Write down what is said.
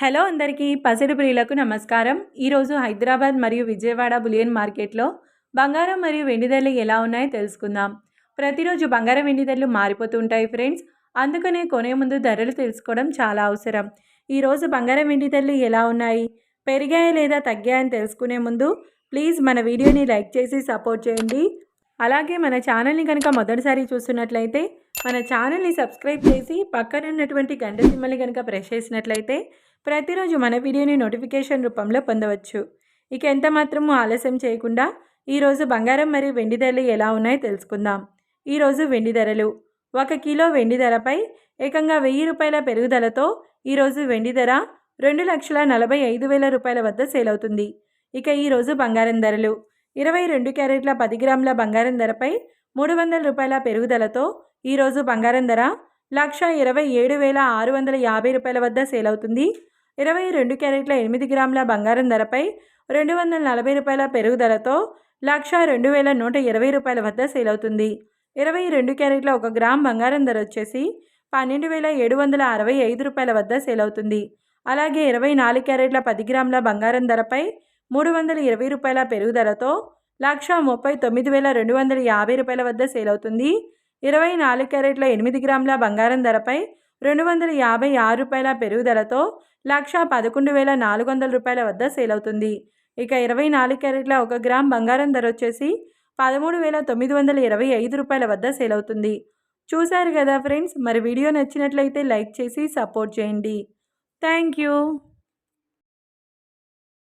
Hello అందరికీ పసిడి ప్రియులకు నమస్కారం. ఈరోజు హైదరాబాద్ మరియు విజయవాడ బులియన్ మార్కెట్లో బంగారం మరియు వెండి ధరలు ఎలా ఉన్నాయో తెలుసుకుందాం. ప్రతిరోజు బంగారం వెండి ధరలు మారిపోతూ ఉంటాయి ఫ్రెండ్స్. అందుకనే కొనే ముందు ధరలు తెలుసుకోవడం చాలా అవసరం. ఈరోజు బంగారం వెండి ధరలు ఎలా ఉన్నాయి, పెరిగాయా లేదా తగ్గాయని తెలుసుకునే ముందు ప్లీజ్ మన వీడియోని లైక్ చేసి సపోర్ట్ చేయండి. అలాగే మన ఛానల్ని కనుక మొదటిసారి చూస్తున్నట్లయితే మన ఛానల్ని సబ్స్క్రైబ్ చేసి పక్కన ఉన్నటువంటి గంట సింబల్ని కనుక ప్రెస్ చేసినట్లయితే ప్రతిరోజు మన వీడియోని నోటిఫికేషన్ రూపంలో పొందవచ్చు. ఇక ఎంత మాత్రము ఆలస్యం చేయకుండా ఈరోజు బంగారం మరియు వెండి ధరలు ఎలా ఉన్నాయో తెలుసుకుందాం. ఈరోజు వెండి ధరలు 1 కిలో వెండి ధరపై ఏకంగా 1000 రూపాయల పెరుగుదలతో ఈరోజు వెండి ధర 2,45,000 రూపాయల వద్ద సేల్ అవుతుంది. ఇక ఈరోజు బంగారం ధరలు 22 క్యారెట్ల 10 గ్రాముల బంగారం ధరపై 300 రూపాయల పెరుగుదలతో ఈరోజు బంగారం ధర 1,27,650 రూపాయల వద్ద సేల్ అవుతుంది. 22 క్యారెట్ల 8 గ్రాముల బంగారం ధరపై 240 రూపాయల పెరుగుదలతో 1,02,120 రూపాయల వద్ద సేల్ అవుతుంది. 22 క్యారెట్ల 1 గ్రామ్ బంగారం ధర వచ్చేసి 12,765 రూపాయల వద్ద సేల్ అవుతుంది. అలాగే 24 క్యారెట్ల 10 గ్రాముల బంగారం ధరపై 320 రూపాయల పెరుగుదలతో 1,39,250 రూపాయల వద్ద సేల్ అవుతుంది. 24 క్యారెట్ల 8 గ్రాముల బంగారం ధరపై 256 రూపాయల పెరుగుదలతో 1,11,400 రూపాయల వద్ద సేల్ అవుతుంది. ఇక 24 క్యారెట్ల 1 గ్రామ్ బంగారం ధర వచ్చేసి 13,925 రూపాయల వద్ద సేల్ అవుతుంది. చూశారు కదా ఫ్రెండ్స్, మరి వీడియో నచ్చినట్లయితే లైక్ చేసి సపోర్ట్ చేయండి. Thank you.